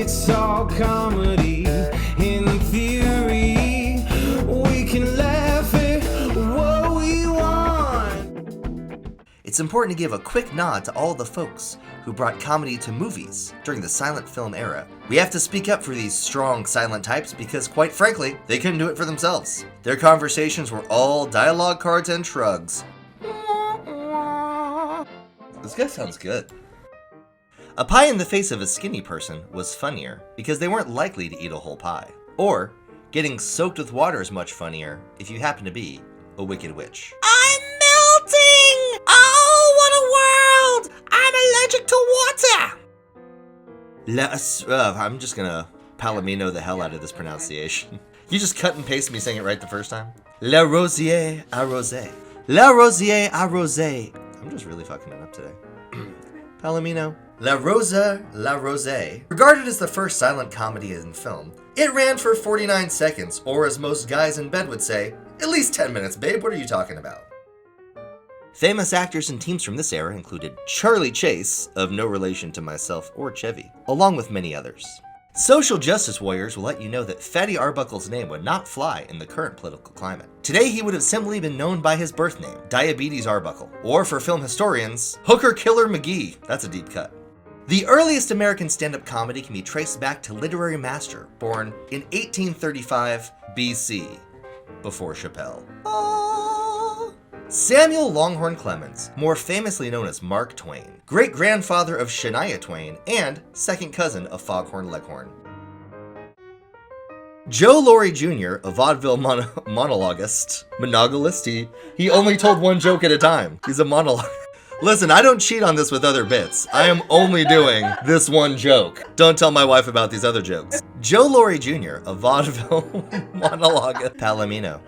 It's all comedy. In theory, we can laugh at what we want. It's important to give a quick nod to all the folks who brought comedy to movies during the silent film era. We have to speak up for these strong silent types because, quite frankly, they couldn't do it for themselves. Their conversations were all dialogue cards and shrugs. This guy sounds good. A pie in the face of a skinny person was funnier because they weren't likely to eat a whole pie. Or, getting soaked with water is much funnier if you happen to be a wicked witch. I'm melting! Oh, what a world! I'm allergic to water! I'm just gonna Palomino the hell out of this pronunciation. You just cut and paste me saying it right the first time. La Rossiere à rosé. La Rossiere à rosé. I'm just really fucking it up today. Palomino. La Rosa, La Rosée. Regarded as the first silent comedy in film, it ran for 49 seconds, or as most guys in bed would say, at least 10 minutes, babe, what are you talking about? Famous actors and teams from this era included Charlie Chase, of no relation to myself or Chevy, along with many others. Social justice warriors will let you know that Fatty Arbuckle's name would not fly in the current political climate. Today he would have simply been known by his birth name, Diabetes Arbuckle, or for film historians, Hooker Killer McGee. That's a deep cut. The earliest American stand-up comedy can be traced back to literary master, born in 1835 BC, before Chappelle. Samuel Longhorn Clemens, more famously known as Mark Twain, great-grandfather of Shania Twain, and second cousin of Foghorn Leghorn. Joe Laurie Jr., a vaudeville monologuist, he only told one joke at a time. He's a monologue. Listen, I don't cheat on this with other bits. I am only doing this one joke. Don't tell my wife about these other jokes. Joe Laurie Jr., a vaudeville monologuist, Palomino.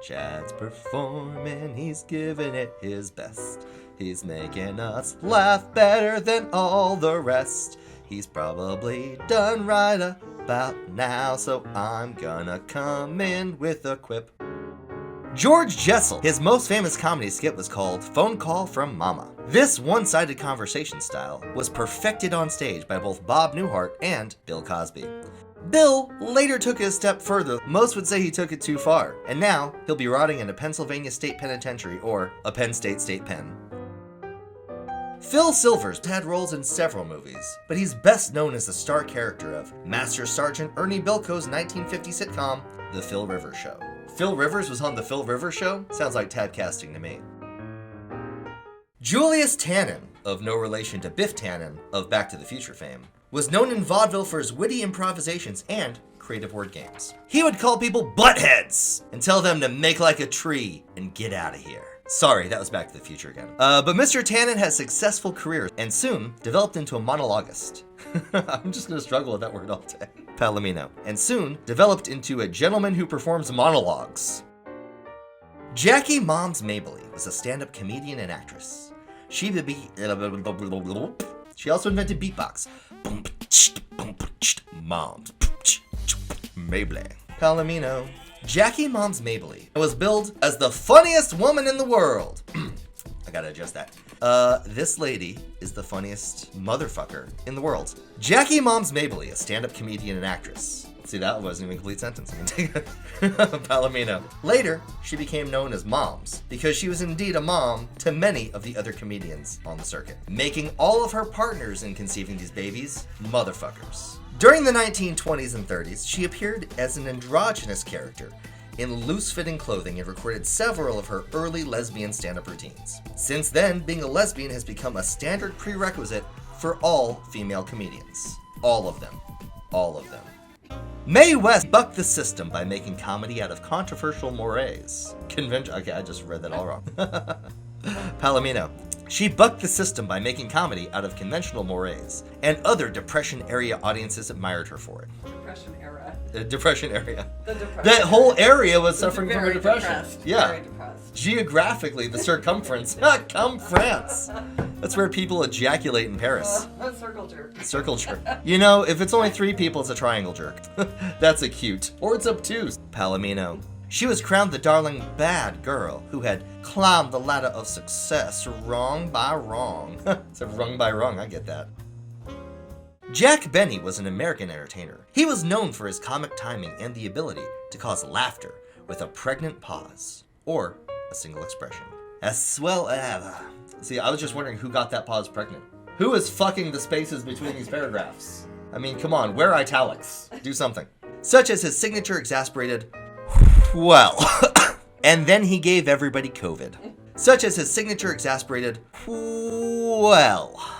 Chad's performing, he's giving it his best. He's making us laugh better than all the rest. He's probably done right about now, so I'm gonna come in with a quip. George Jessel, his most famous comedy skit was called Phone Call from Mama. This one-sided conversation style was perfected on stage by both Bob Newhart and Bill Cosby. Bill later took it a step further. Most would say he took it too far, and now he'll be rotting in a Pennsylvania State Penitentiary or a Penn State State Pen. Phil Silvers had roles in several movies, but he's best known as the star character of Master Sergeant Ernie Bilko's 1950 sitcom, The Phil Rivers Show. Phil Rivers was on The Phil Rivers Show? Sounds like typecasting to me. Julius Tannen, of no relation to Biff Tannen of Back to the Future fame, was known in vaudeville for his witty improvisations and creative word games. He would call people buttheads and tell them to make like a tree and get out of here. Sorry, that was Back to the Future again. But Mr. Tannen had a successful career and soon developed into a monologuist. I'm just gonna struggle with that word all day. Palomino. And soon developed into a gentleman who performs monologues. Jackie Moms Mabley was a stand-up comedian and actress. She also invented beatbox. Moms Mabley. Palomino. Jackie Moms Mabley was billed as the funniest woman in the world. I gotta adjust that. This lady is the funniest motherfucker in the world. Jackie Moms Mabley, a stand-up comedian and actress. See, that wasn't even a complete sentence. Palomino. Later, she became known as Moms because she was indeed a mom to many of the other comedians on the circuit, making all of her partners in conceiving these babies motherfuckers. During the 1920s and 30s, she appeared as an androgynous character in loose-fitting clothing and recorded several of her early lesbian stand-up routines. Since then, being a lesbian has become a standard prerequisite for all female comedians. All of them. All of them. Mae West bucked the system by making comedy out of controversial mores. Okay, I just read that all wrong. Palomino. She bucked the system by making comedy out of conventional mores, and other Depression-era audiences admired her for it. Depression area. That whole area was suffering from a depression. Depressed. Yeah. Very depressed. Geographically, the circumference. Come France. That's where people ejaculate in Paris. Circle jerk. Circle jerk. You know, if it's only 3 people, it's a triangle jerk. That's acute. Or it's obtuse. Palomino. She was crowned the darling bad girl who had climbed the ladder of success wrong by wrong. So wrong by wrong, I get that. Jack Benny was an American entertainer. He was known for his comic timing and the ability to cause laughter with a pregnant pause, or a single expression. As well as... See, I was just wondering who got that pause pregnant. Who is fucking the spaces between these paragraphs? I mean, come on, wear italics. Do something. Such as his signature exasperated, well, and then he gave everybody COVID. Such as his signature exasperated, well.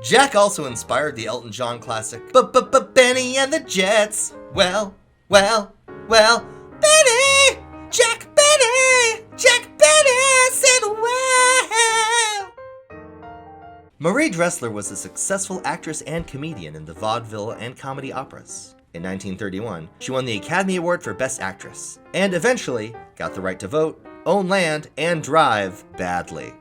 Jack also inspired the Elton John classic, Benny and the Jets. Well, Benny! Jack Benny said well. Marie Dressler was a successful actress and comedian in the vaudeville and comedy operas. In 1931, she won the Academy Award for Best Actress, and eventually got the right to vote, own land, and drive badly.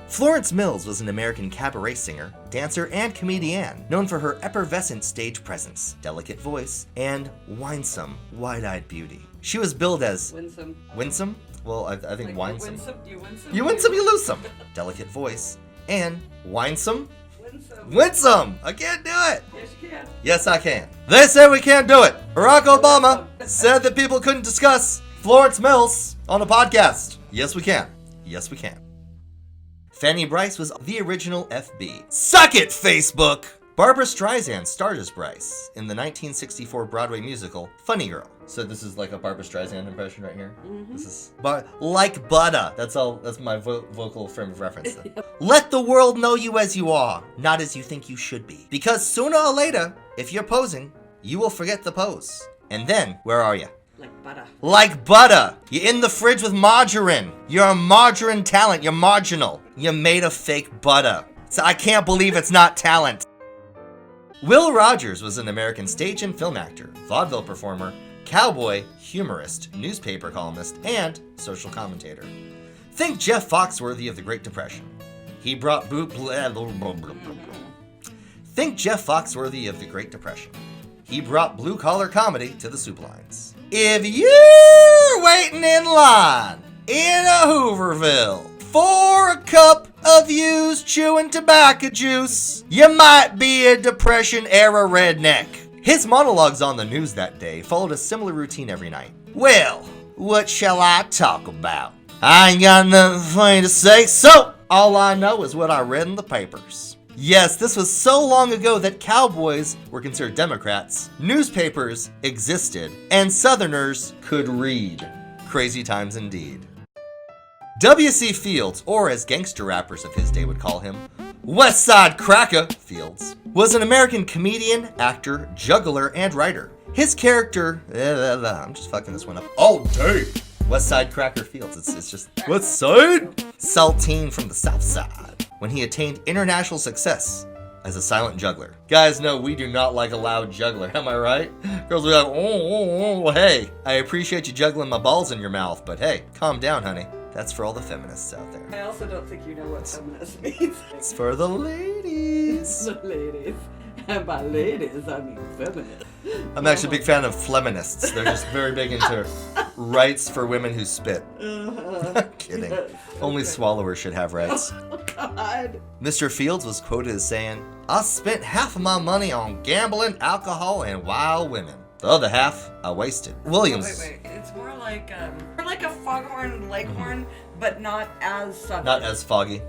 Florence Mills was an American cabaret singer, dancer, and comedian, known for her effervescent stage presence, delicate voice, and winsome, wide-eyed beauty. She was billed as... Winsome? Well, I think like winsome. You winsome, you lose some. Delicate voice, and winsome? Winsome! I can't do it! Yes, you can. Yes, I can. They say we can't do it. Barack Obama said that people couldn't discuss Florence Mills on a podcast. Yes, we can. Yes, we can. Fanny Bryce was the original FB. Suck it, Facebook! Barbra Streisand starred as Bryce in the 1964 Broadway musical Funny Girl. So this is like a Barbra Streisand impression right here. Mm-hmm. This is like butter. That's all. That's my vocal frame of reference. Let the world know you as you are, not as you think you should be. Because sooner or later, if you're posing, you will forget the pose. And then, where are you? Like butter. Like butter. You're in the fridge with margarine. You're a margarine talent. You're marginal. You're made of fake butter. So I can't believe it's not talent. Will Rogers was an American stage and film actor, vaudeville performer, cowboy, humorist, newspaper columnist, and social commentator. Think Jeff Foxworthy of the Great Depression. He brought Think Jeff Foxworthy of the Great Depression. He brought blue-collar comedy to the soup lines. If you're waiting in line in a Hooverville for a cup of used chewing tobacco juice, you might be a Depression-era redneck. His monologues on the news that day followed a similar routine every night. Well, what shall I talk about? I ain't got nothing funny to say, so all I know is what I read in the papers. Yes, this was so long ago that cowboys were considered Democrats, newspapers existed, and Southerners could read. Crazy times indeed. W.C. Fields, or as gangster rappers of his day would call him, West Side Cracker Fields, was an American comedian, actor, juggler, and writer. His character, I'm just fucking this one up all day. West Side Cracker Fields, it's just, West Side? Saltine from the South Side, when he attained international success as a silent juggler. Guys know we do not like a loud juggler, am I right? Girls will be like, oh, hey, I appreciate you juggling my balls in your mouth, but hey, calm down, honey. That's for all the feminists out there. I also don't think you know what feminist means. It's for the ladies. The ladies. And by ladies, I mean feminists. I'm actually a big fan of feminists. They're just very big into rights for women who spit. Kidding. Yes, okay. Only swallowers should have rights. Oh, God. Mr. Fields was quoted as saying, I spent half of my money on gambling, alcohol, and wild women. The other half, I wasted. Williams. Wait. It's more like a foghorn leghorn, but not as southern. Not as foggy.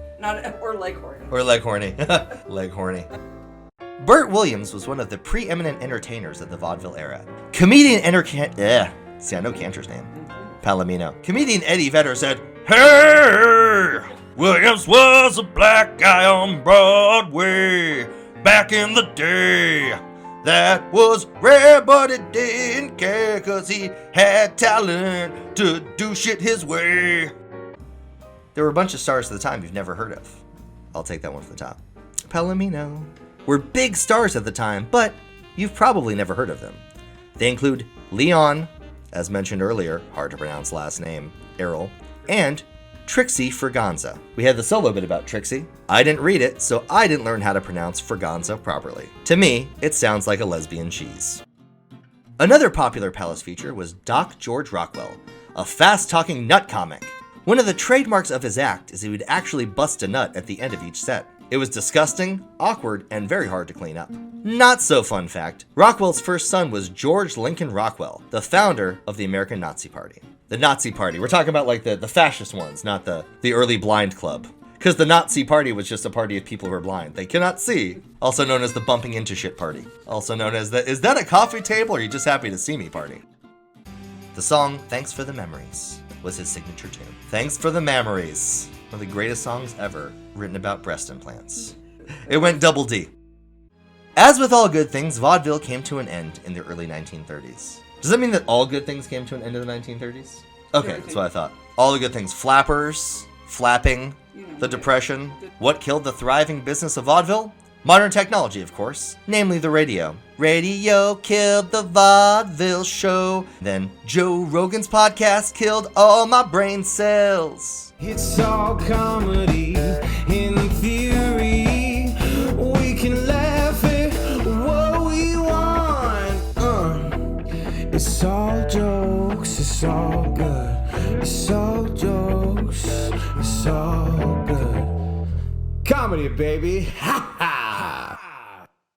Or leghorn. Or leghorny. Leghorny. Bert Williams was one of the preeminent entertainers of the vaudeville era. Comedian See, I know Cantor's name. Palomino. Comedian Eddie Vedder said, Hey! Williams was a black guy on Broadway back in the day. That was rare, but it didn't care, cause he had talent to do shit his way. There were a bunch of stars at the time you've never heard of. I'll take that one from the top. Palomino. Were big stars at the time, but you've probably never heard of them. They include Leon, as mentioned earlier, hard to pronounce last name, Errol, and Trixie Fraganza. We had the solo bit about Trixie. I didn't read it, so I didn't learn how to pronounce Fraganza properly. To me, it sounds like a lesbian cheese. Another popular Palace feature was Doc George Rockwell, a fast-talking nut comic. One of the trademarks of his act is he would actually bust a nut at the end of each set. It was disgusting, awkward, and very hard to clean up. Not so fun fact, Rockwell's first son was George Lincoln Rockwell, the founder of the American Nazi Party. The Nazi Party, we're talking about like the fascist ones, not the early blind club. Because the Nazi Party was just a party of people who are blind. They cannot see. Also known as the bumping into shit party. Also known as the, is that a coffee table or are you just happy to see me party? The song, Thanks for the Memories, was his signature tune. Thanks for the Memories. One of the greatest songs ever written about breast implants. It went double D. As with all good things, vaudeville came to an end in the early 1930s. Does that mean that all good things came to an end in the 1930s? Okay, that's what I thought. All the good things. Flappers, flapping, the Depression. What killed the thriving business of vaudeville? Modern technology, of course, namely the radio. Radio killed the vaudeville show. Then Joe Rogan's podcast killed all my brain cells. It's all comedy in theory. We can laugh at what we want. It's all jokes, it's all good. It's all jokes, it's all good. Comedy, baby. Ha ha!